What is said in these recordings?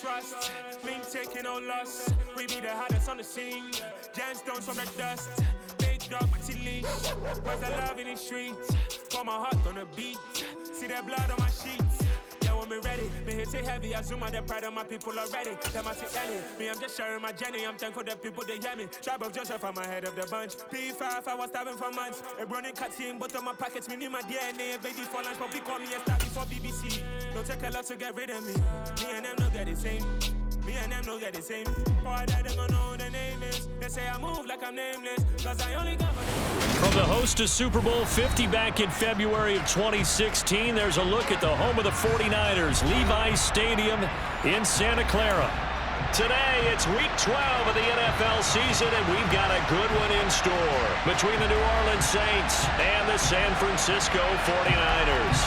trust. Been taking no loss. We be the hottest on the scene. Gemstones from the dust. Big dog, leash. Was the love in the streets? Pour my heart on the beat. See that blood on my sheets. Yeah, when me ready, me hit it heavy. I zoom out the pride of my people already. Them I see Ellie. Me, I'm just sharing my journey. I'm thankful that people they hear me. Tribe of Joseph, I'm ahead of the bunch. P5, I was starving for months. A running cut team, but on my pockets, me need my DNA. Baby for lunch, but we call me a star before BBC. Don't take a lot to get rid of me. Me and them don't get the same. Me and them don't get the same. Boy, that they gonna know the name is. They say I move like I'm nameless. Cause I only got From the host to Super Bowl 50 back in February of 2016, there's a look at the home of the 49ers, Levi's Stadium in Santa Clara. Today, it's week 12 of the NFL season, and we've got a good one in store between the New Orleans Saints and the San Francisco 49ers.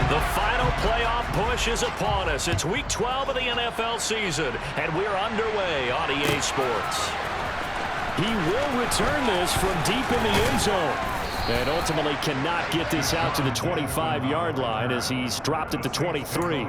The final playoff push is upon us. It's week 12 of the NFL season, and we're underway on EA Sports. He will return this from deep in the end zone, and ultimately cannot get this out to the 25-yard line as he's dropped at the 23.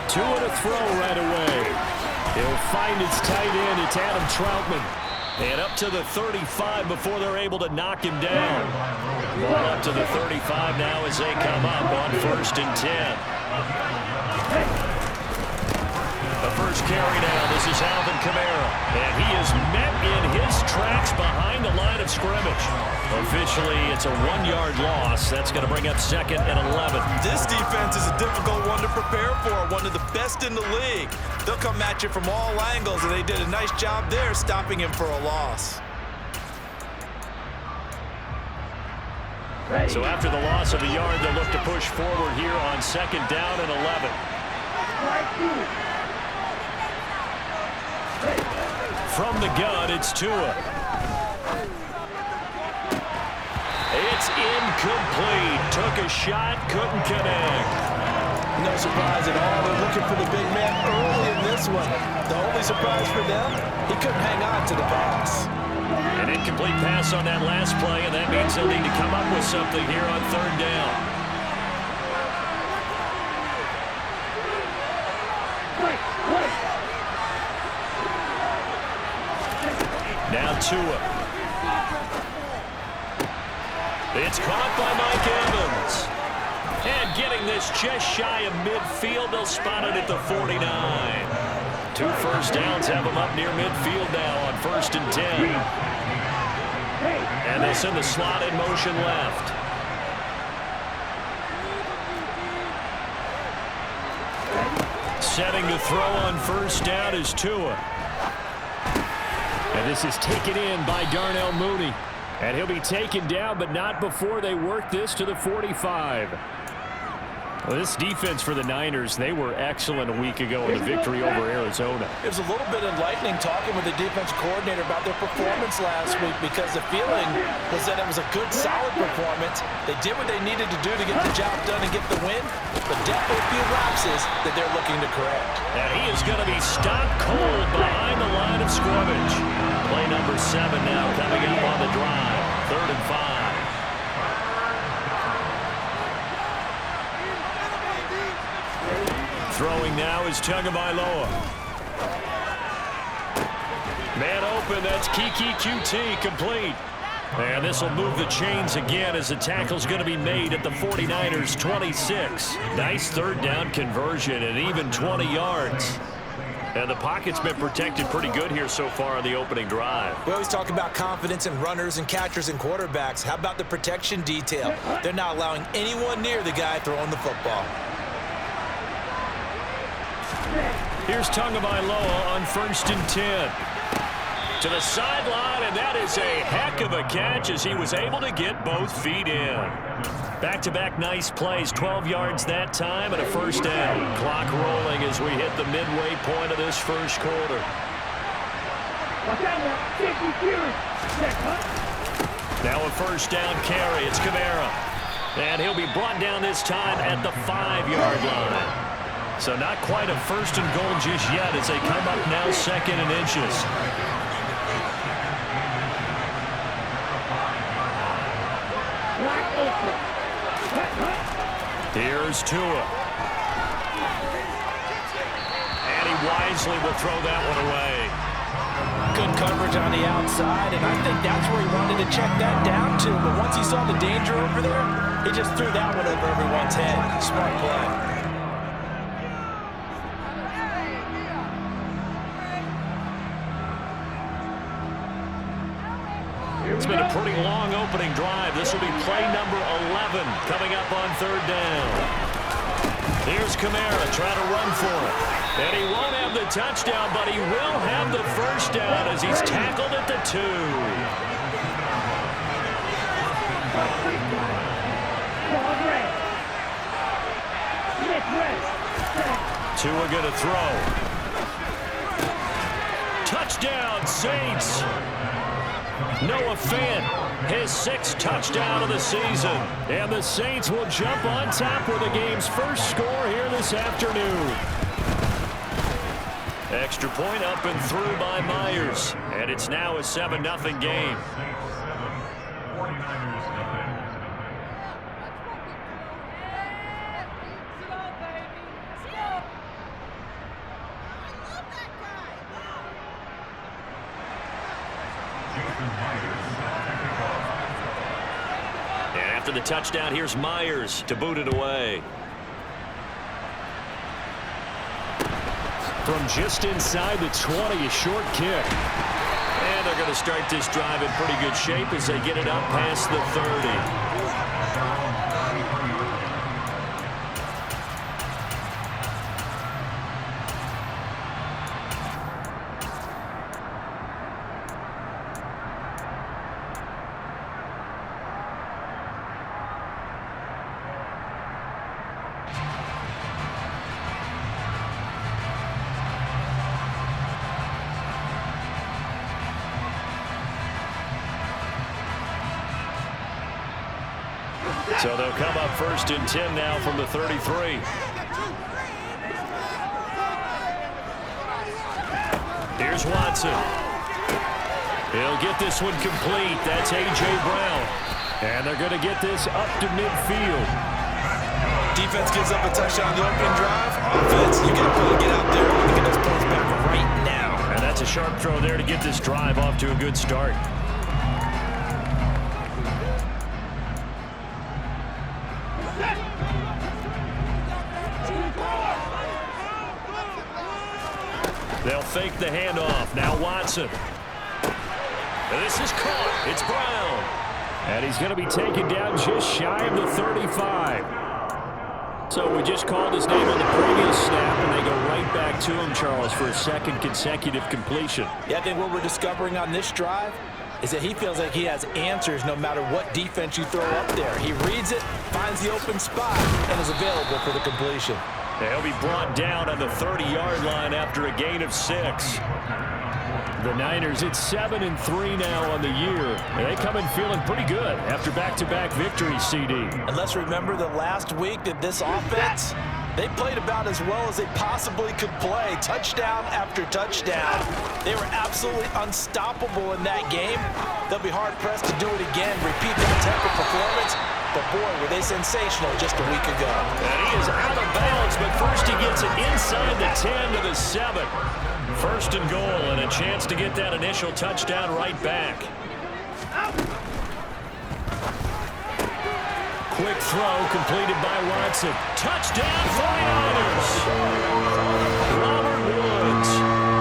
Tua to throw right away. He'll find its tight end. It's Adam Troutman. And up to the 35 before they're able to knock him down. Ball up to the 35 now as they come up on 1st and 10. The first carry now. This is Alvin Kamara. And he is met in his tracks behind the line of scrimmage. Officially, it's a 1-yard loss. That's going to bring up 2nd and 11. This defense is a difficult one to prepare for, one of the best in the league. They'll come at you from all angles, and they did a nice job there stopping him for a loss. So after the loss of a yard, they'll look to push forward here on 2nd down and 11. From the gun, it's Tua. It's incomplete. Took a shot, couldn't connect. No surprise at all. They're looking for the big man early in this one. The only surprise for them, he couldn't hang on to the pass. An incomplete pass on that last play, and that means they'll need to come up with something here on 3rd down. Now Tua. It's caught by Mike Evans. And getting this just shy of midfield, they'll spot it at the 49. 2 first downs have them up near midfield now on 1st and 10. And they send the slot in motion left. Setting to throw on 1st down is Tua. And this is taken in by Darnell Mooney. And he'll be taken down, but not before they work this to the 45. Well, this defense for the Niners, they were excellent a week ago in the victory over Arizona. It was a little bit enlightening talking with the defense coordinator about their performance last week, because the feeling was that it was a good, solid performance. They did what they needed to do to get the job done and get the win, but definitely a few lapses that they're looking to correct. And he is going to be stopped cold behind the line of scrimmage. Play number 7 now coming up on the drive. 3rd and 5. Throwing now is Tagovailoa. Man open, that's Kiki QT, complete. And this will move the chains again as the tackle's going to be made at the 49ers 26. Nice 3rd down conversion and even 20 yards. And the pocket's been protected pretty good here so far on the opening drive. We always talk about confidence in runners and catchers and quarterbacks. How about the protection detail? They're not allowing anyone near the guy throwing the football. Here's Tagovailoa on 1st and 10. To the sideline, and that is a heck of a catch as he was able to get both feet in. Back-to-back nice plays, 12 yards that time and a 1st down. Clock rolling as we hit the midway point of this 1st quarter. Now a first down carry. It's Kamara. And he'll be brought down this time at the 5-yard line. So not quite a first and goal just yet as they come up now second and inches. Here's Tua. And he wisely will throw that one away. Good coverage on the outside, and I think that's where he wanted to check that down to. But once he saw the danger over there, he just threw that one over everyone's head. Smart play. It's been a pretty long opening drive. This will be play number 11 coming up on third down. Here's Kamara trying to run for it. And he won't have the touchdown, but he will have the first down as he's tackled at the 2. Tua going to throw. Touchdown, Saints. Noah Fant, his 6th touchdown of the season. And the Saints will jump on top with the game's first score here this afternoon. Extra point up and through by Myers. And it's now a 7-0 game. And after the touchdown, here's Myers to boot it away. From just inside the 20, a short kick. And they're going to start this drive in pretty good shape as they get it up past the 30. So they'll come up 1st and 10 now from the 33. Here's Watson. He'll get this one complete. That's A.J. Brown. And they're going to get this up to midfield. Defense gives up a touchdown on the opening drive. Offense, you got to get out there and get those points back right now. And that's a sharp throw there to get this drive off to a good start. They'll fake the handoff. Now Watson. And this is caught. It's Brown. And he's going to be taken down just shy of the 35. So we just called his name on the previous snap, and they go right back to him, Charles, for a 2nd consecutive completion. Yeah, I think what we're discovering on this drive is that he feels like he has answers no matter what defense you throw up there. He reads it, finds the open spot, and is available for the completion. He'll be brought down on the 30-yard line after a gain of 6. The Niners, it's 7-3 now on the year. And they come in feeling pretty good after back-to-back victories, CD. And let's remember that last week that this offense, they played about as well as they possibly could play. Touchdown after touchdown. They were absolutely unstoppable in that game. They'll be hard-pressed to do it again, repeat that type of performance. But boy, were they sensational just a week ago. And he is out of bounds, but first he gets it inside the 10 to the 7. 1st and goal, and a chance to get that initial touchdown right back. Quick throw completed by Watson. Touchdown 49ers! Robert Woods,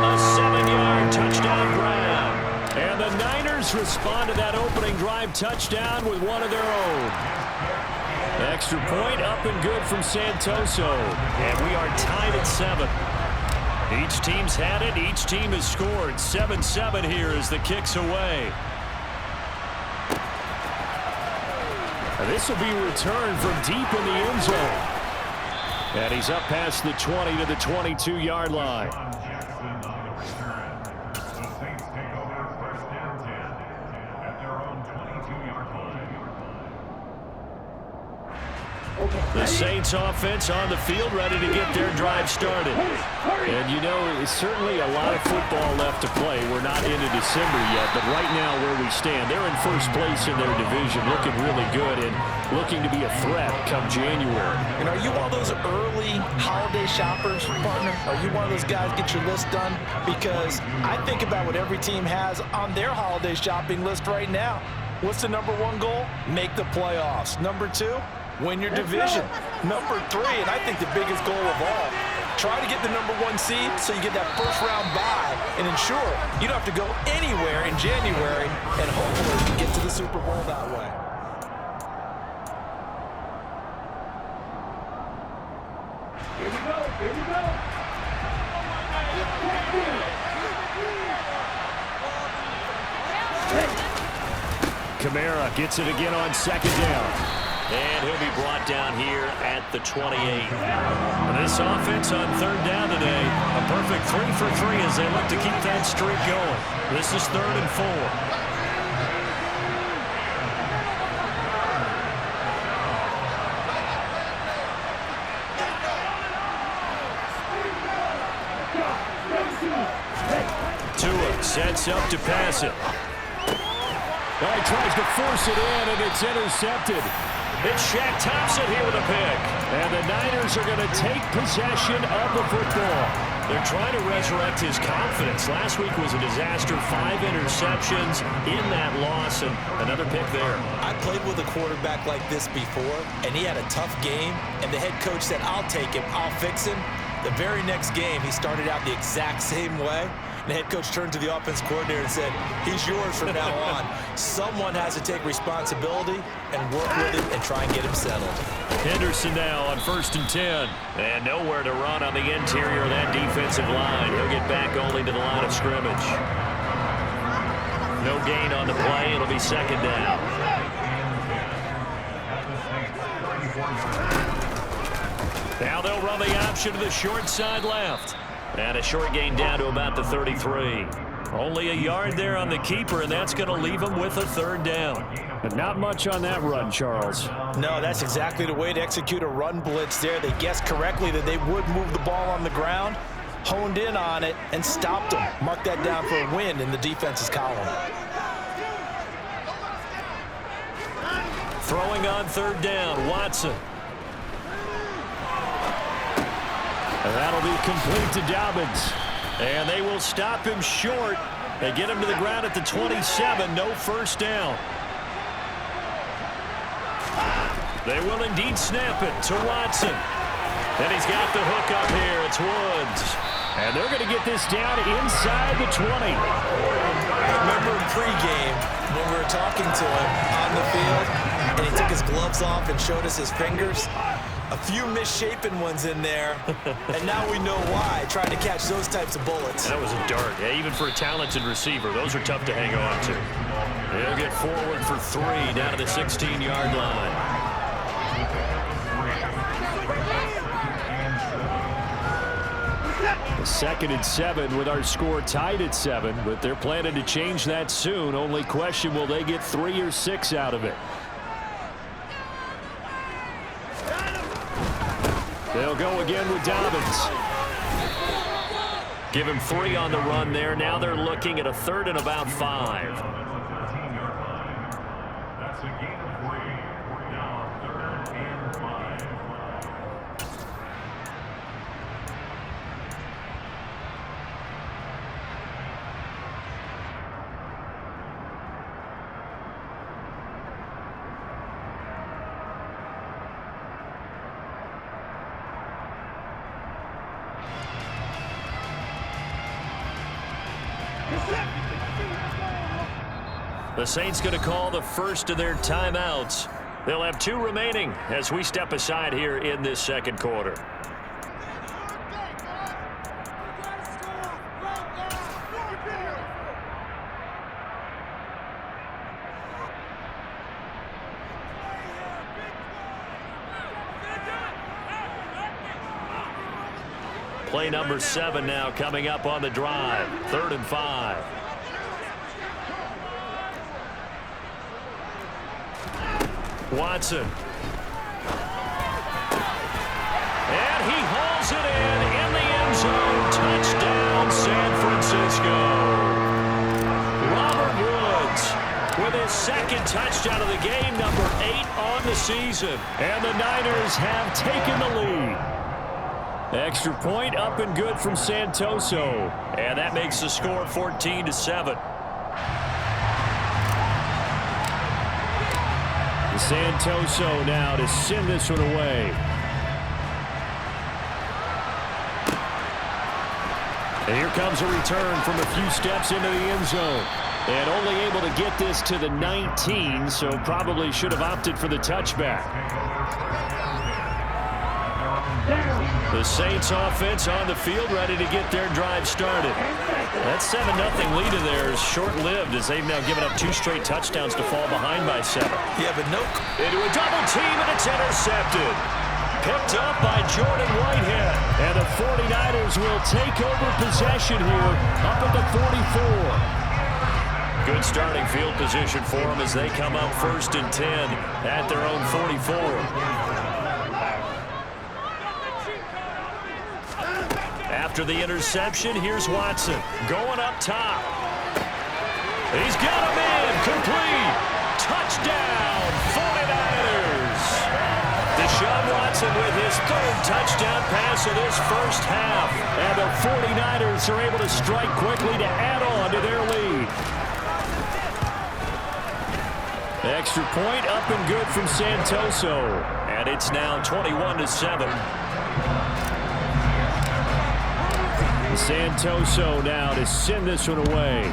a 7-yard touchdown grab. And the Niners respond to that opening drive touchdown with one of their own. Extra point up and good from Santoso. And we are tied at 7. Each team's had it. Each team has scored. 7-7 here as the kick's away. And this will be returned from deep in the end zone. And he's up past the 20 to the 22-yard line. The Saints offense on the field, ready to get their drive started. And you know, it's certainly a lot of football left to play. We're not into December yet, but right now where we stand, they're in first place in their division, looking really good and looking to be a threat come January. And are you one of those early holiday shoppers, partner? Are you one of those guys get your list done? Because I think about what every team has on their holiday shopping list right now. What's the number one goal? Make the playoffs. Number two, win your division. Number three, and I think the biggest goal of all, try to get the number one seed so you get that first round bye and ensure you don't have to go anywhere in January and hopefully get to the Super Bowl that way. Here we go, here we go. Kamara gets it again on second down. And he'll be brought down here at the 28. This offense on third down today, a perfect 3 for 3 as they look to keep that streak going. This is 3rd and 4. Tua sets up to pass it. He tries to force it in, and it's intercepted. It's Shaq Thompson here with a pick. And the Niners are going to take possession of the football. They're trying to resurrect his confidence. Last week was a disaster. 5 interceptions in that loss, and another pick there. I played with a quarterback like this before, and he had a tough game, and the head coach said, I'll take him, I'll fix him. The very next game, he started out the exact same way. The head coach turned to the offense coordinator and said, he's yours from now on. Someone has to take responsibility and work with him and try and get him settled. Henderson now on 1st and 10. And nowhere to run on the interior of that defensive line. He'll get back only to the line of scrimmage. No gain on the play. It'll be 2nd down. Now they'll run the option to the short side left. And a short gain down to about the 33. Only a yard there on the keeper, and that's going to leave him with a 3rd down. But not much on that run, Charles. No, that's exactly the way to execute a run blitz there. They guessed correctly that they would move the ball on the ground, honed in on it, and stopped them. Mark that down for a win in the defense's column. Throwing on 3rd down, Watson. And that'll be complete to Dobbins. And they will stop him short. They get him to the ground at the 27. No 1st down. They will indeed snap it to Watson. And he's got the hook up here. It's Woods. And they're going to get this down inside the 20. I remember in pregame when we were talking to him on the field, and he took his gloves off and showed us his fingers. A few misshapen ones in there, and now we know why, trying to catch those types of bullets. That was a dart. Yeah, even for a talented receiver, those are tough to hang on to. He'll get forward for 3 down to the 16-yard line. The 2nd and 7 with our score tied at 7, but they're planning to change that soon. Only question, will they get 3 or 6 out of it? They'll go again with Dobbins. Give him 3 on the run there. Now they're looking at a 3rd and about 5. That's a gain of 3. We're now 3rd and 5. The Saints going to call the first of their timeouts. They'll have 2 remaining as we step aside here in this 2nd quarter. Play number 7 now coming up on the drive. 3rd and 5. Watson. drills it in the end zone. Touchdown, San Francisco. Robert Woods with his second touchdown of the game, number 8 on the season. And the Niners have taken the lead. Extra point up and good from Santoso. And that makes the score 14-7. Santoso now to send this one away. And here comes a return from a few steps into the end zone. And only able to get this to the 19, so probably should have opted for the touchback. The Saints offense on the field, ready to get their drive started. That 7-0 lead of theirs short-lived as they've now given up 2 straight touchdowns to fall behind by 7. Yeah, but no. Into a double team, and it's intercepted. Picked up by Jordan Whitehead. And the 49ers will take over possession here up at the 44. Good starting field position for them as they come up 1st and 10 at their own 44. After the interception, here's Watson going up top. He's got him in, complete. Touchdown, 49ers. Deshaun Watson with his 3rd touchdown pass of this first half. And the 49ers are able to strike quickly to add on to their lead. Extra point up and good from Santoso. And it's now 21-7. Santoso now to send this one away.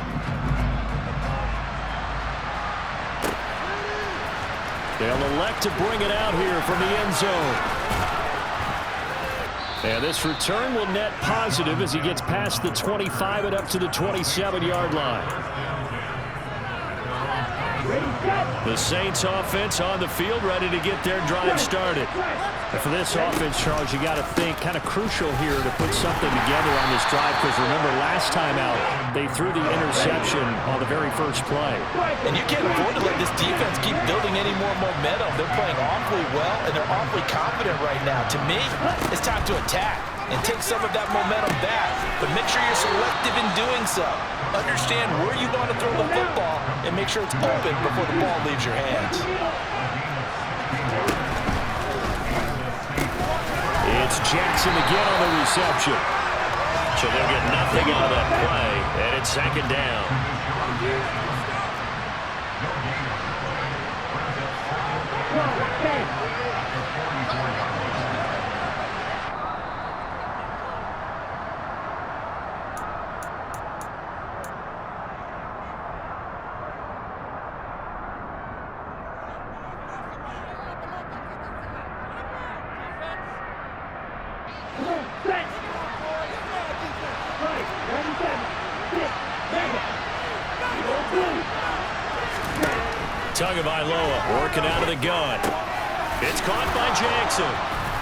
They'll elect to bring it out here from the end zone. And this return will net positive as he gets past the 25 and up to the 27-yard line. The Saints offense on the field, ready to get their drive started. And for this offense, Charles, you got to think kind of crucial here to put something together on this drive, because remember last time out they threw the interception on the very first play. And you can't afford to let this defense keep building any more momentum. They're playing awfully well, and they're awfully confident right now. To me, it's time to attack and take some of that momentum back, but make sure you're selective in doing so. Understand where you want to throw the football and make sure it's open before the ball leaves your hands. It's Jackson again on the reception. So they'll get nothing out of that play, and it's 2nd down. Tagovailoa working out of the gun. It's caught by Jackson.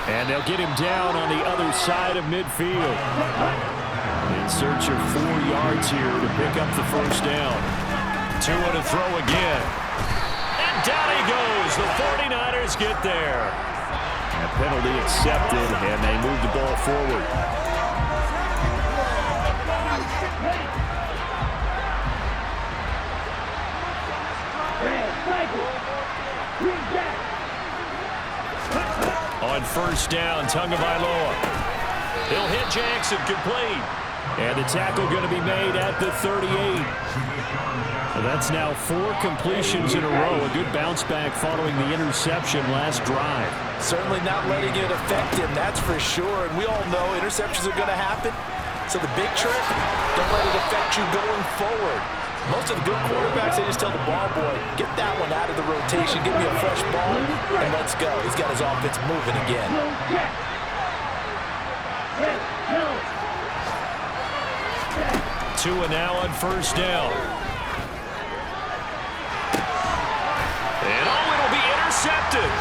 And they'll get him down on the other side of midfield. In search of 4 yards here to pick up the first down. Tua to throw again. And down he goes. The 49ers get there. A penalty accepted, and they move the ball forward. On first down, Tagovailoa. He'll hit Jackson, complete. And the tackle going to be made at the 38. Well, that's now 4 completions in a row. A good bounce back following the interception last drive. Certainly not letting it affect him, that's for sure. And we all know interceptions are going to happen. So the big trick, don't let it affect you going forward. Most of the good quarterbacks, they just tell the ball boy, get that one out of the rotation, give me a fresh ball, and let's go. He's got his offense moving again. Tua now on first down. And it'll be intercepted.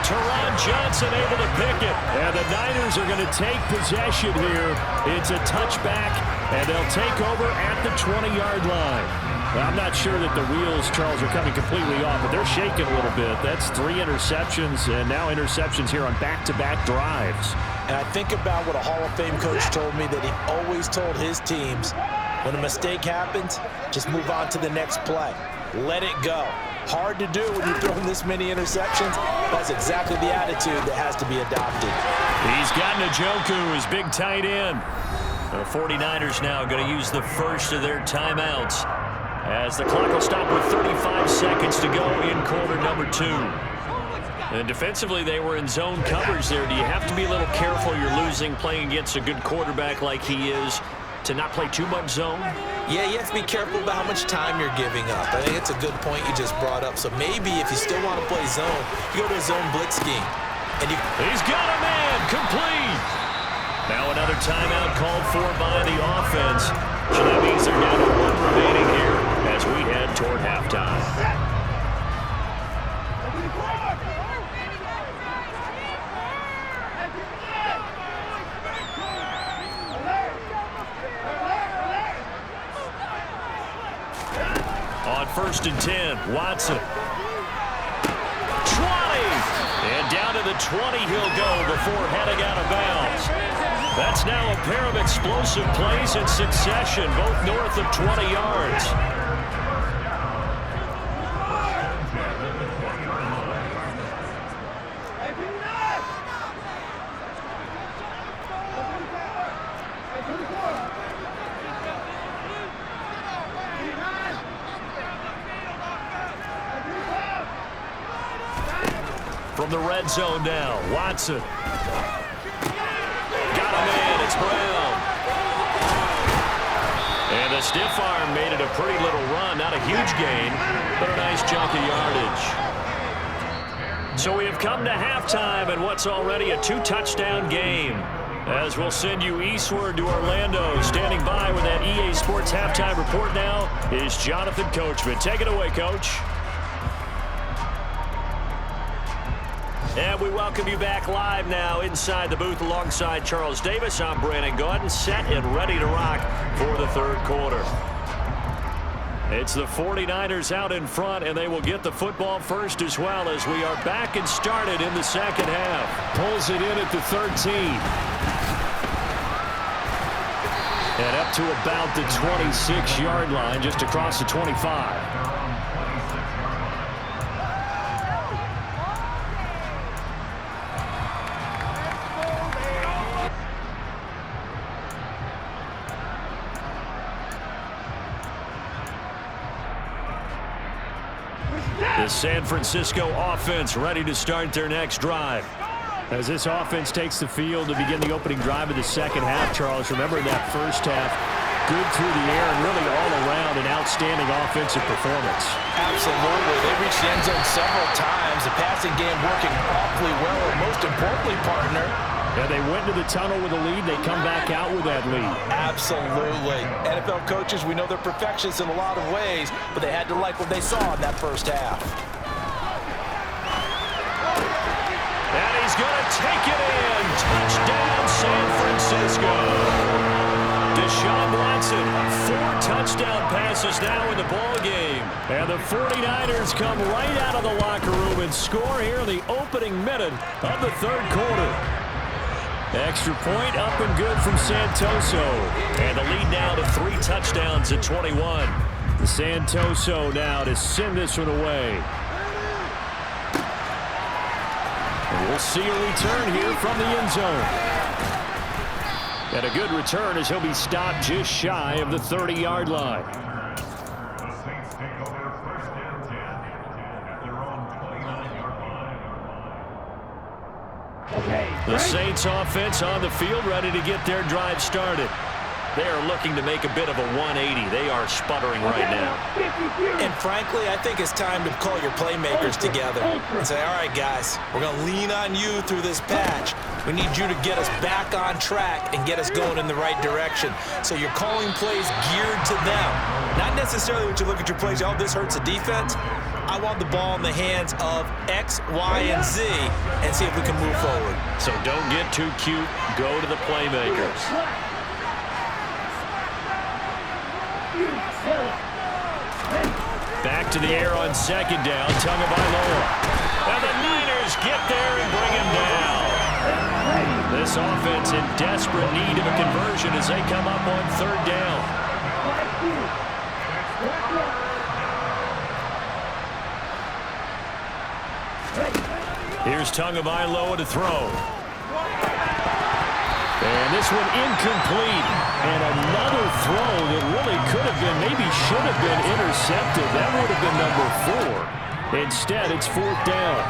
Teron Johnson able to pick it. And the Niners are going to take possession here. It's a touchback, and they'll take over at the 20-yard line. Well, I'm not sure that the wheels, Charles, are coming completely off, but they're shaking a little bit. That's 3 interceptions, and now interceptions here on back-to-back drives. And I think about what a Hall of Fame coach told me, that he always told his teams, when a mistake happens, just move on to the next play. Let it go. Hard to do when you're throwing this many interceptions. That's exactly the attitude that has to be adopted. He's got Njoku, his big tight end. The 49ers now going to use the first of their timeouts as the clock will stop with 35 seconds to go in quarter number 2. And defensively, they were in zone coverage there. Do you have to be a little careful? You're losing, playing against a good quarterback like he is, to not play too much zone? Yeah, you have to be careful about how much time you're giving up. I think it's a good point you just brought up. So maybe if you still want to play zone, you go to a zone blitz scheme. And he's got a man, complete. Now another timeout called for by the offense. So that means they're down to 1 remaining here as we head toward halftime. On 1st and 10, Watson. 20! And down to the 20 he'll go before heading out of bounds. That's now a pair of explosive plays in succession, both north of 20 yards. From the red zone now, Watson. Got a man, it's Brown. And the stiff arm made it a pretty little run. Not a huge gain, but a nice chunk of yardage. So we have come to halftime in what's already a 2-touchdown game. As we'll send you eastward to Orlando. Standing by with that EA Sports halftime report now is Jonathan Coachman. Take it away, Coach. And we welcome you back live now inside the booth alongside Charles Davis. I'm Brandon Gaudin, set and ready to rock for the third quarter. It's the 49ers out in front, and they will get the football first as well as we are back and started in the second half. Pulls it in at the 13. And up to about the 26-yard line, just across the 25. The San Francisco offense ready to start their next drive. As this offense takes the field to begin the opening drive of the second half, Charles, remember in that first half, good through the air and really all around an outstanding offensive performance. Absolutely. They reached the end zone several times. The passing game working awfully well, and most importantly, partner, yeah, they went to the tunnel with a lead. They come back out with that lead. Absolutely. NFL coaches, we know they're perfectionists in a lot of ways, but they had to like what they saw in that first half. And he's going to take it in. Touchdown, San Francisco. Deshaun Watson, 4 touchdown passes now in the ball game. And the 49ers come right out of the locker room and score here in the opening minute of the third quarter. Extra point up and good from Santoso. And the lead now to 3 touchdowns at 21. The Santoso now to send this one away. And we'll see a return here from the end zone. And a good return as he'll be stopped just shy of the 30-yard line. The Saints take over 1st and 10 at their own 29-yard line. The Saints offense on the field ready to get their drive started. They are looking to make a bit of a 180. They are sputtering right now. And frankly, I think it's time to call your playmakers together and say, all right, guys, we're going to lean on you through this patch. We need you to get us back on track and get us going in the right direction. So you're calling plays geared to them. Not necessarily when you look at your plays, oh, this hurts the defense. I want the ball in the hands of X, Y, and Z and see if we can move forward. So don't get too cute. Go to the playmakers. Back to the air on second down. Tagovailoa. And the Niners get there and bring him down. This offense in desperate need of a conversion as they come up on third down. Here's Tagovailoa to throw. And this one incomplete. And another throw that really could have been, maybe should have been intercepted. That would have been number 4. Instead, it's fourth down.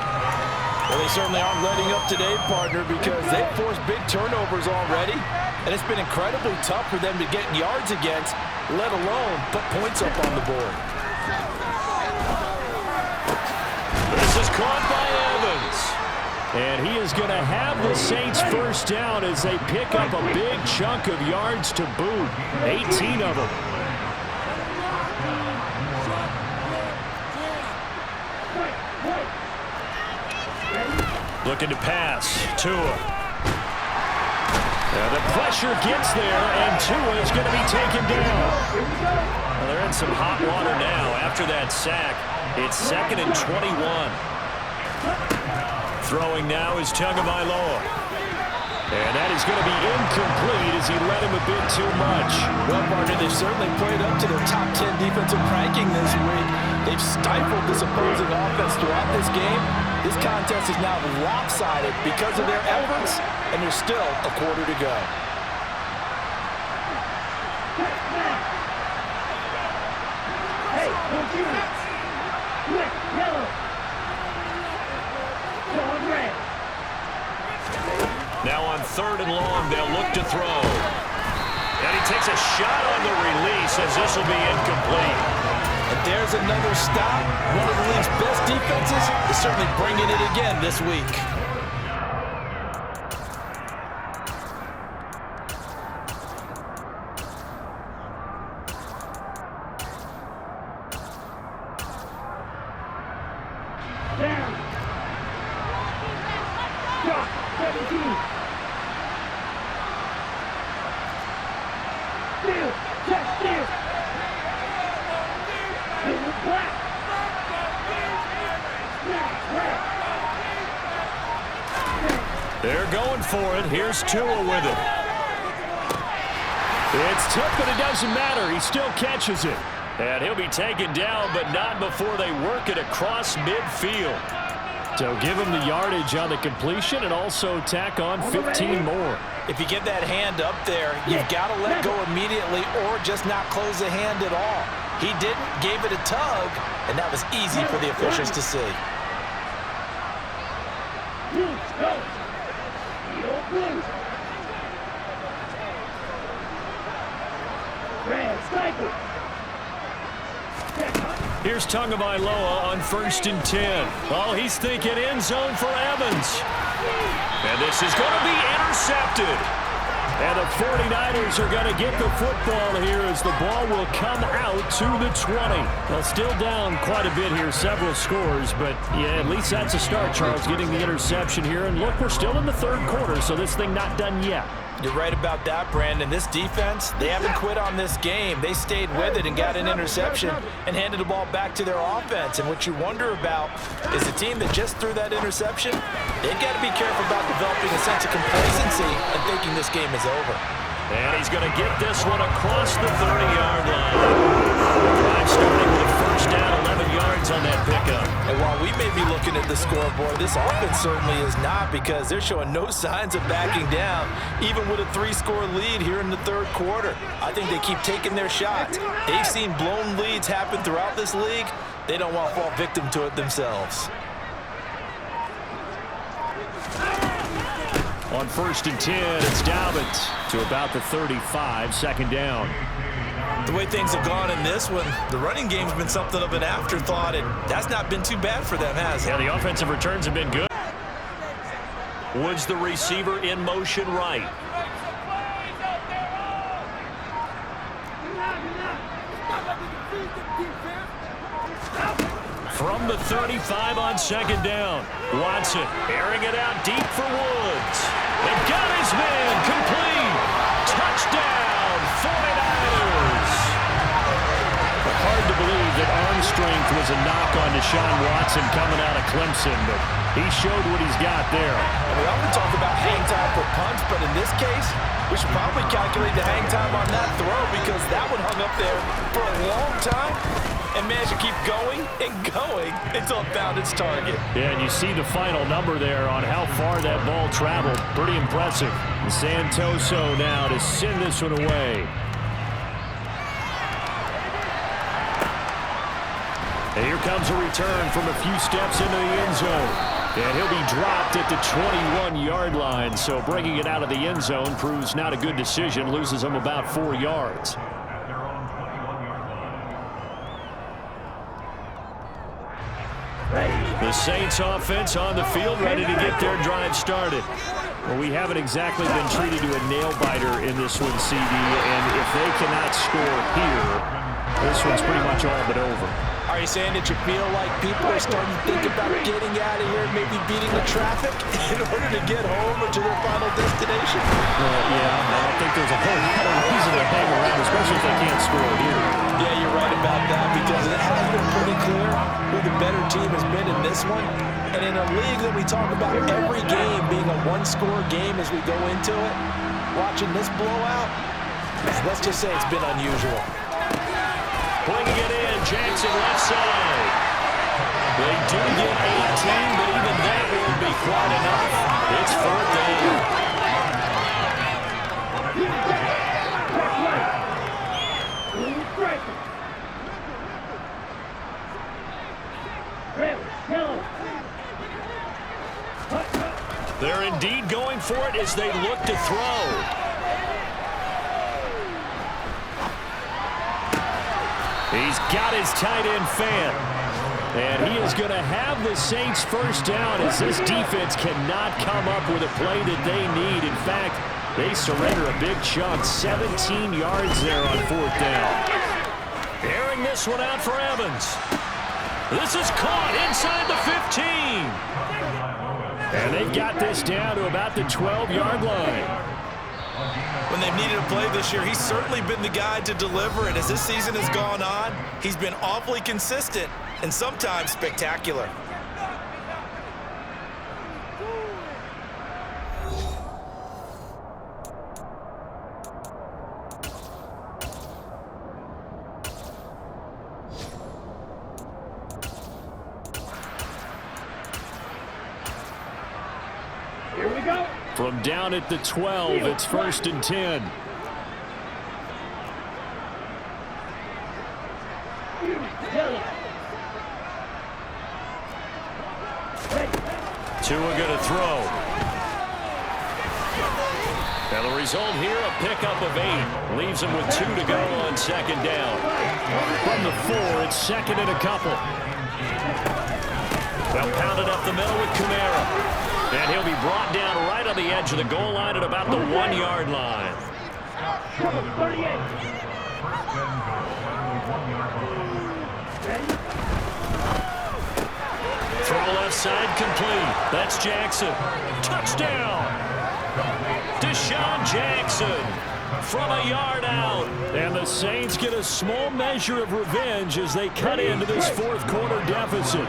Well, they certainly aren't letting up today, partner, because they've forced big turnovers already. And it's been incredibly tough for them to get yards against, let alone put points up on the board. This is caught by Evans. And he is going to have the Saints first down as they pick up a big chunk of yards to boot. 18 of them. Looking to pass. Tua. The pressure gets there, and Tua is going to be taken down. Well, they're in some hot water now. After that sack, it's 2nd and 21. Throwing now is Tagovailoa. And that is going to be incomplete as he led him a bit too much. Well, partner, they've certainly played up to their top 10 defensive ranking this week. They've stifled this opposing offense throughout this game. This contest is now lopsided because of their efforts, and there's still a quarter to go. Hey, don't you quick, yellow. Going red. Now on 3rd and long, they'll look to throw. And he takes a shot on the release as this will be incomplete. And there's another stop. One of the league's best defenses is certainly bringing it again this week. Down. Drop. 17. Steal. Check. Steal. Black. They're going for it. Here's Tua with it. It's tough, but it doesn't matter. He still catches it. And he'll be taken down, but not before they work it across midfield. So give him the yardage on the completion and also tack on 15 more. If you get that hand up there, you've got to let go immediately or just not close the hand at all. He didn't, gave it a tug, and that was easy for the officials to see. Here's Tagovailoa on 1st and 10. Oh, he's thinking end zone for Evans. And this is going to be intercepted. And the 49ers are going to get the football here as the ball will come out to the 20. Well, still down quite a bit here, several scores, but yeah, at least that's a start, Charles, getting the interception here. And look, we're still in the 3rd quarter, so this thing not done yet. You're right about that, Brandon. This defense, they haven't quit on this game. They stayed with it and got an interception and handed the ball back to their offense. And what you wonder about is the team that just threw that interception, they've got to be careful about developing a sense of complacency and thinking this game is over. And he's going to get this one across the 30-yard line. Drive starting with a first down, 11 yards on that pickup. And while we may be looking at the scoreboard, this offense certainly is not, because they're showing no signs of backing down, even with a 3-score lead here in the 3rd quarter. I think they keep taking their shots. They've seen blown leads happen throughout this league. They don't want to fall victim to it themselves. On 1st and 10, it's Dalvin to about the 35, 2nd down. The way things have gone in this one, the running game's been something of an afterthought, and that's not been too bad for them, has it? Yeah, the offensive returns have been good. Woods, the receiver, in motion right. From the 35 on 2nd down. Watson airing it out deep for Woods. They've got his man complete. Touchdown, 49ers. Hard to believe that strength was a knock on Deshaun Watson coming out of Clemson, but he showed what he's got there. And we often talk about hang time for punts, but in this case, we should probably calculate the hang time on that throw because that one hung up there for a long time and managed to keep going and going until it found its target. Yeah, and you see the final number there on how far that ball traveled. Pretty impressive. Santoso now to send this one away. And here comes a return from a few steps into the end zone. And he'll be dropped at the 21-yard line. So bringing it out of the end zone proves not a good decision. Loses him about 4 yards. The Saints offense on the field, ready to get their drive started. Well, we haven't exactly been treated to a nail-biter in this one, CD. And if they cannot score here, this one's pretty much all but over. Are you saying that you feel like people are starting to think about getting out of here and maybe beating the traffic in order to get home or to their final destination? Yeah, I don't think there's a whole lot of reason to hang around, especially if they can't score here. Yeah, you're right about that because it has been pretty clear who the better team has been in this one. And in a league that we talk about every game being a one-score game as we go into it, watching this blowout, let's just say it's been unusual. Bringing it in, Jackson left side. They do get 18, but even that won't be quite enough. It's 4th down. They're indeed going for it as they look to throw. He's got his tight end fan. And he is going to have the Saints first down as this defense cannot come up with a play that they need. In fact, they surrender a big chunk, 17 yards there on 4th down. Airing this one out for Evans. This is caught inside the 15. And they've got this down to about the 12-yard line. When they've needed a play this year, he's certainly been the guy to deliver. And as this season has gone on, he's been awfully consistent and sometimes spectacular. From down at the 12, it's 1st and 10. Tua going to throw. And the result here, a pickup of 8. Leaves him with 2 to go on 2nd down. From the 4, it's 2nd and a couple. They'll pound it up the middle with Kamara. And he'll be brought down right on the edge of the goal line at about the 1-yard line. Throw left side complete. That's Jackson. Touchdown! Deshaun Jackson from a yard out. And the Saints get a small measure of revenge as they cut into this 4th quarter deficit.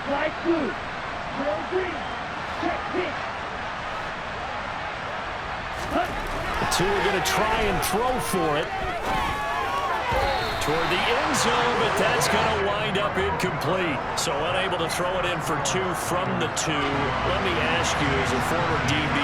Flag blue. Drill green. Check pink. Tua going to try and throw for it. Toward the end zone, but that's going to wind up incomplete. So unable to throw it in for 2 from the 2. Let me ask you, as a former DB,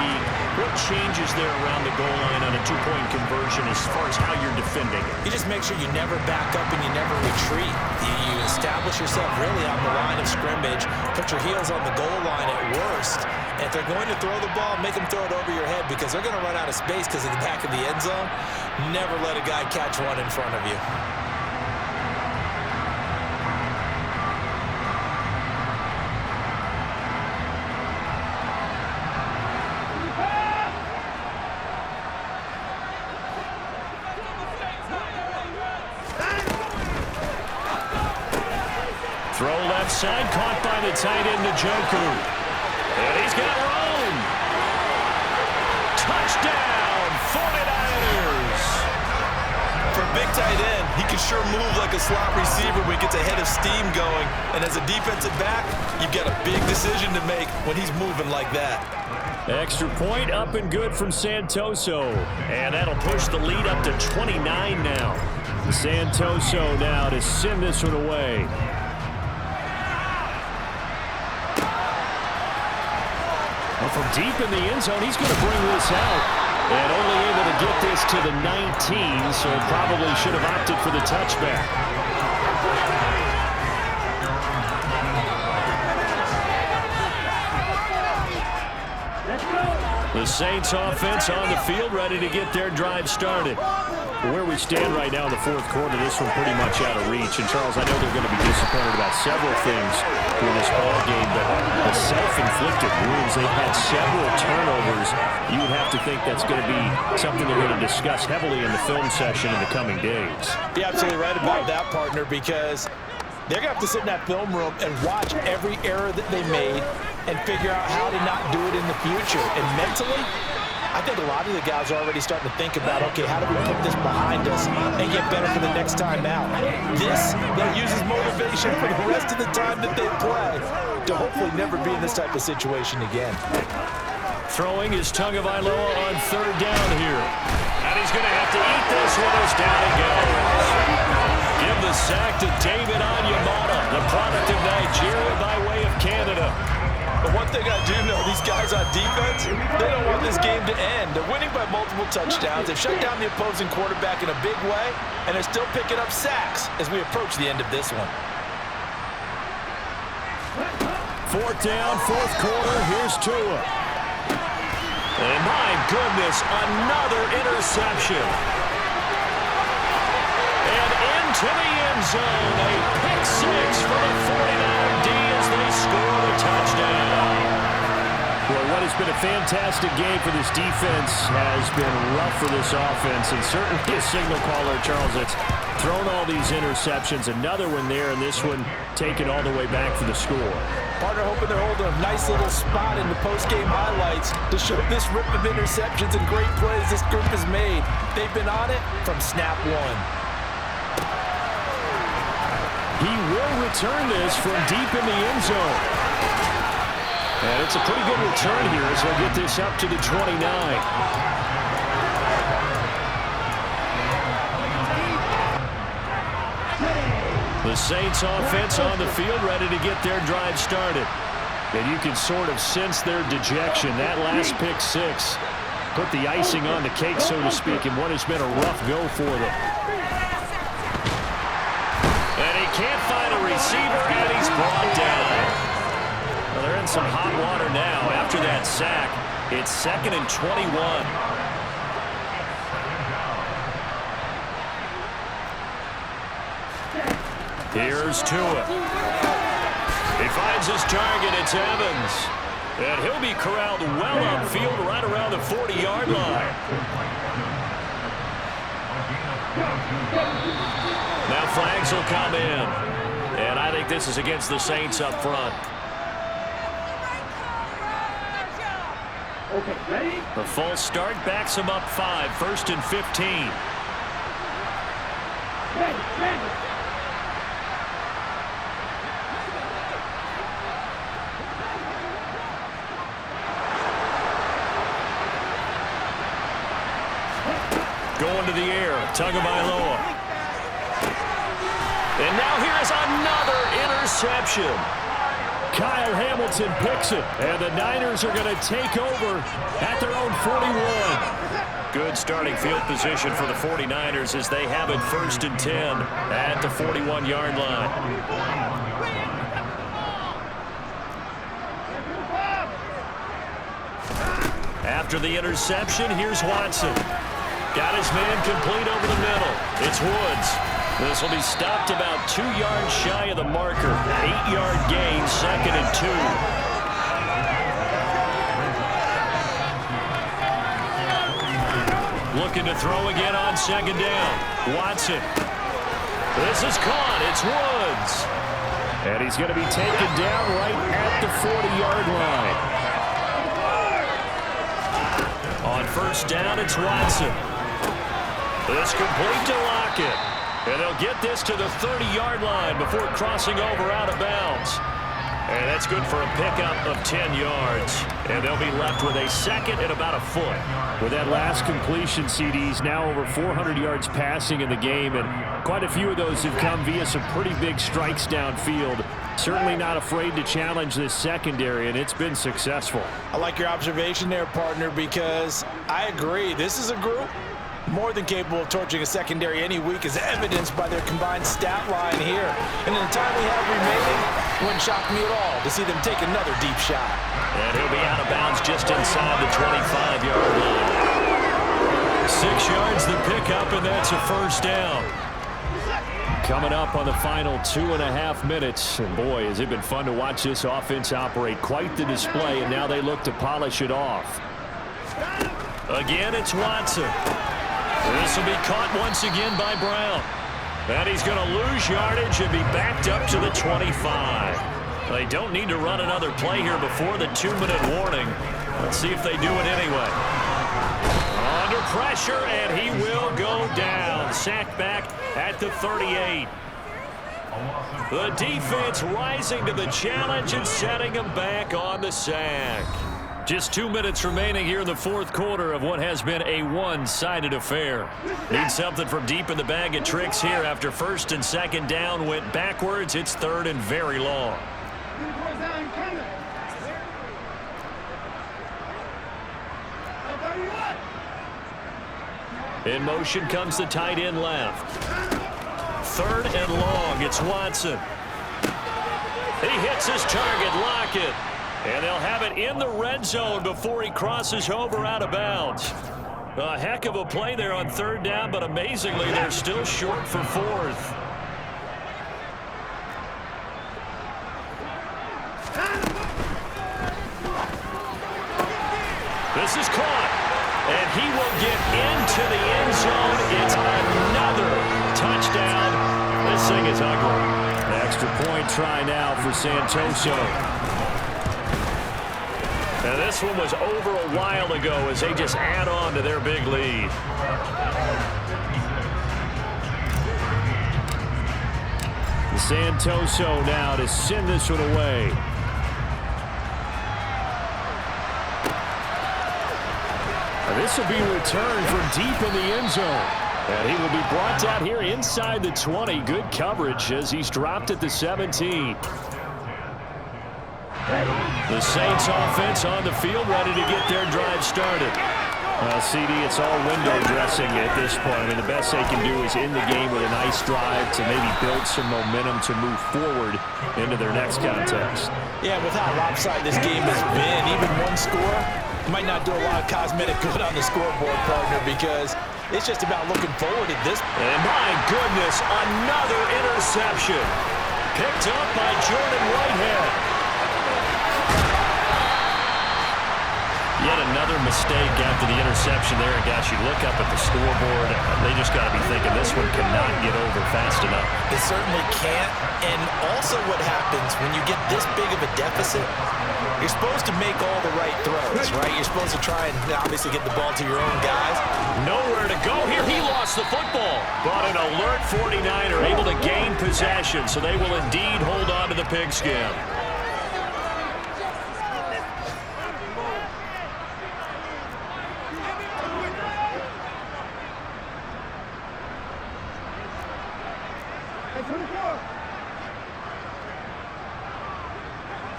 what changes there around the goal line on a 2-point conversion as far as how you're defending it? You just make sure you never back up and you never retreat. You establish yourself really on the line of scrimmage, put your heels on the goal line at worst. And if they're going to throw the ball, make them throw it over your head because they're going to run out of space because of the back of the end zone. Never let a guy catch one in front of you. Throw left side, caught by the tight end, Njoku. And he's got room. Touchdown, 49ers. sure move like a slot receiver when he gets a head of steam going. And as a defensive back, you've got a big decision to make when he's moving like that. Extra point up and good from Santoso. And that'll push the lead up to 29 now. Santoso now to send this one away. Well, from deep in the end zone, he's going to bring this out. And only able to get this to the 19, so probably should have opted for the touchback. The Saints offense on the field, ready to get their drive started. Where we stand right now in the fourth quarter, this one pretty much out of reach. And, Charles, I know they're going to be disappointed about several things in this ball game, but the self-inflicted wounds, they've had several turnovers. You would have to think that's going to be something they're going to discuss heavily in the film session in the coming days. You're absolutely right about that, partner, because they're going to have to sit in that film room and watch every error that they made and figure out how to not do it in the future. And mentally, I think a lot of the guys are already starting to think about, okay, how do we put this behind us and get better for the next time out? This, they'll use as motivation for the rest of the time that they play to hopefully never be in this type of situation again. Throwing is Tagovailoa on third down here. And he's going to have to eat this one as down he goes. Give the sack to David Onyemata, the product of Nigeria by way of Canada. But one thing I do know, these guys on defense, they don't want this game to end. They're winning by multiple touchdowns. They've shut down the opposing quarterback in a big way, and they're still picking up sacks as we approach the end of this one. Fourth down, fourth quarter. Here's Tua. And my goodness, another interception. And into the end zone, a pick six for the 49er D as they score the touchdown. Well, what has been a fantastic game for this defense has been rough for this offense, and certainly a signal caller, Charles, that's thrown all these interceptions. Another one there, and this one taken all the way back for the score. Partner hoping they're holding a nice little spot in the post-game highlights to show this rip of interceptions and great plays this group has made. They've been on it from snap one. He will return this from deep in the end zone. And it's a pretty good return here as they'll get this up to the 29. The Saints offense on the field ready to get their drive started. And you can sort of sense their dejection. That last pick six put the icing on the cake, so to speak, in what has been a rough go for them. And he can't find a receiver, and he's brought down. Well, they're in some hot water now after that sack. It's 2nd and 21. Here's Tua. He finds his target. It's Evans. And he'll be corralled well upfield right around the 40-yard line. Now flags will come in. And I think this is against the Saints up front. Okay, ready? The false start backs him up 5, 1st and 15. Ready. Going to the air, Tagovailoa. And now here's another interception. Kyle Hamilton picks it, and the Niners are going to take over at their own 41. Good starting field position for the 49ers as they have it 1st and 10 at the 41-yard line. After the interception, here's Watson. Got his man complete over the middle. It's Woods. This will be stopped about 2 yards shy of the marker. 8-yard gain, 2nd and 2. Looking to throw again on 2nd down. Watson. This is caught. It's Woods. And he's going to be taken down right at the 40-yard line. On 1st down, it's Watson. It's complete to Lockett. And they'll get this to the 30-yard line before crossing over out of bounds. And that's good for a pickup of 10 yards. And they'll be left with a second and about a foot. With that last completion, CD's now over 400 yards passing in the game, and quite a few of those have come via some pretty big strikes downfield. Certainly not afraid to challenge this secondary, and it's been successful. I like your observation there, partner, because I agree. This is a group more than capable of torching a secondary any week, as evidenced by their combined stat line here. And in the time we have remaining, it wouldn't shock me at all to see them take another deep shot. And he'll be out of bounds just inside the 25-yard line. 6 yards the pickup, and that's a first down. Coming up on the final 2.5 minutes. And boy, has it been fun to watch this offense operate. Quite the display, and now they look to polish it off. Again, it's Watson. This will be caught once again by Brown. And he's going to lose yardage and be backed up to the 25. They don't need to run another play here before the 2-minute warning. Let's see if they do it anyway. Under pressure, and he will go down. Sacked back at the 38. The defense rising to the challenge and setting him back on the sack. Just 2 minutes remaining here in the fourth quarter of what has been a one-sided affair. Need something from deep in the bag of tricks here after first and second down went backwards. It's third and very long. In motion comes the tight end left. Third and long. It's Watson. He hits his target, Lockett. And they'll have it in the red zone before he crosses over out of bounds. A heck of a play there on third down, but amazingly, they're still short for fourth. This is caught, and he will get into the end zone. It's another touchdown. This thing is ugly. Extra point try now for Santoso. Now this one was over a while ago as they just add on to their big lead. Santoso now to send this one away. And this will be returned from deep in the end zone. And he will be brought down here inside the 20. Good coverage as he's dropped at the 17. The Saints offense on the field, ready to get their drive started. CD, it's all window dressing at this point. I mean, the best they can do is in the game with a nice drive to maybe build some momentum to move forward into their next contest. Yeah, with how lopsided this game has been, even one score might not do a lot of cosmetic good on the scoreboard, partner, because it's just about looking forward at this. And my goodness, another interception. Picked up by Jordan Whitehead. Yet another mistake after the interception there. And gosh, you look up at the scoreboard, they just got to be thinking this one cannot get over fast enough. It certainly can't. And also what happens when you get this big of a deficit, you're supposed to make all the right throws, right? You're supposed to try and obviously get the ball to your own guys. Nowhere to go here. He lost the football. But an alert 49er able to gain possession, so they will indeed hold on to the pigskin.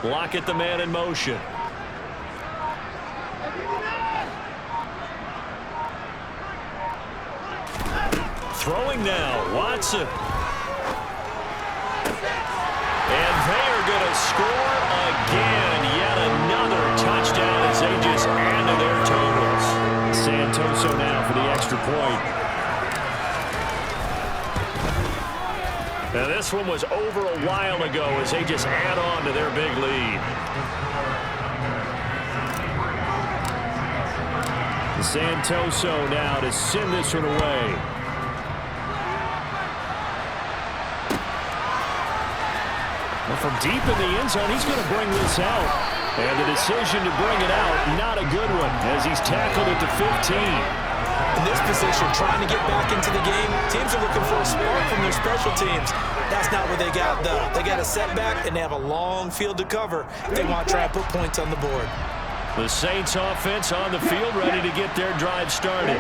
Lockett, the man in motion. Throwing now, Watson. And they are going to score again. Yet another touchdown as they just add to their totals. Santoso now for the extra point. Now this one was over a while ago as they just add on to their big lead. Santoso now to send this one away. Well, from deep in the end zone, he's going to bring this out. And the decision to bring it out, not a good one, as he's tackled at the 15. In this position, trying to get back into the game, teams are looking for a spark from their special teams. That's not what they got, though. They got a setback, and they have a long field to cover if they want to try and put points on the board. The Saints offense on the field, ready to get their drive started.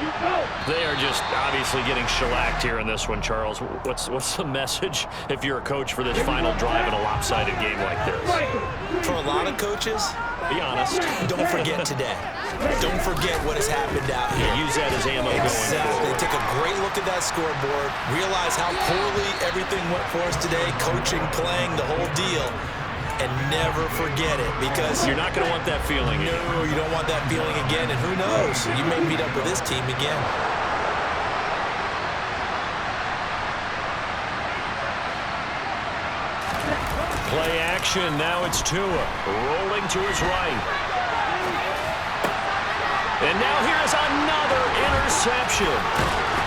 They are just obviously getting shellacked here in this one, Charles. What's the message if you're a coach for this final drive in a lopsided game like this? For a lot of coaches, be honest. Don't forget today. Don't forget what has happened out here. Yeah, use that as ammo going forward. Take a great look at that scoreboard, realize how poorly everything went for us today, coaching, playing, the whole deal. And never forget it, because you're not going to want that feeling again. No, you don't want that feeling again, and who knows? You may meet up with this team again. Play action, now it's Tua, rolling to his right. And now here's another interception.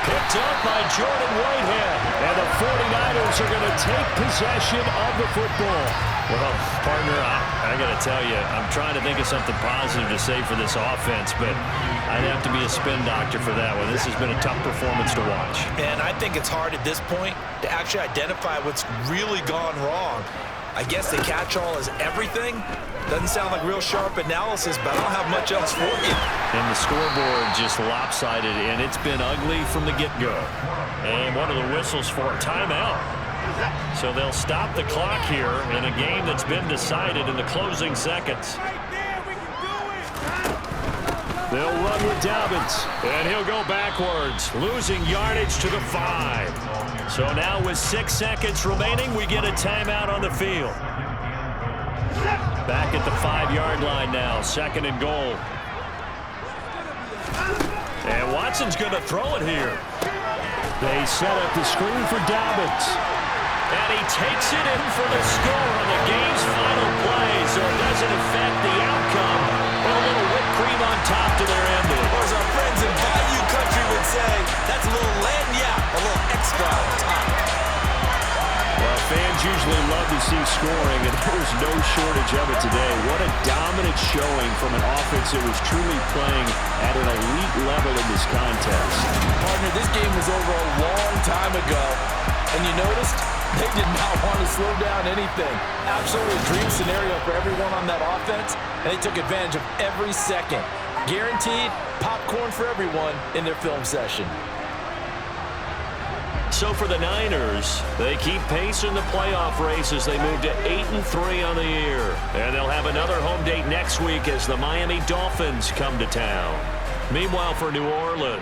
Picked up by Jordan Whitehead. And the 49ers are going to take possession of the football. Well, partner, I got to tell you, I'm trying to think of something positive to say for this offense, but I'd have to be a spin doctor for that one. This has been a tough performance to watch. And I think it's hard at this point to actually identify what's really gone wrong. I guess the catch-all is everything. Doesn't sound like real sharp analysis, but I don't have much else for you. And the scoreboard just lopsided, and it's been ugly from the get-go. And one of the whistles for a timeout. So they'll stop the clock here in a game that's been decided in the closing seconds. They'll run with Dobbins, and he'll go backwards, losing yardage to the 5. So now with 6 seconds remaining, we get a timeout on the field. Back at the 5-yard line now, 2nd and goal. And Watson's going to throw it here. They set up the screen for Dobbins. And he takes it in for the score on the game's final play, so it doesn't affect the outcome. But a little whipped cream on top to their ending. Or as our friends in Bayou Country would say, that's a little lagniappe, a little extra on top. Well, fans usually love to see scoring, and there's no shortage of it today. What a dominant showing from an offense that was truly playing at an elite level in this contest. Partner, this game was over a long time ago, and you noticed they did not want to slow down anything. Absolutely a dream scenario for everyone on that offense, and they took advantage of every second. Guaranteed popcorn for everyone in their film session. So for the Niners, they keep pace in the playoff race as they move to 8-3 on the year. And they'll have another home date next week as the Miami Dolphins come to town. Meanwhile, for New Orleans,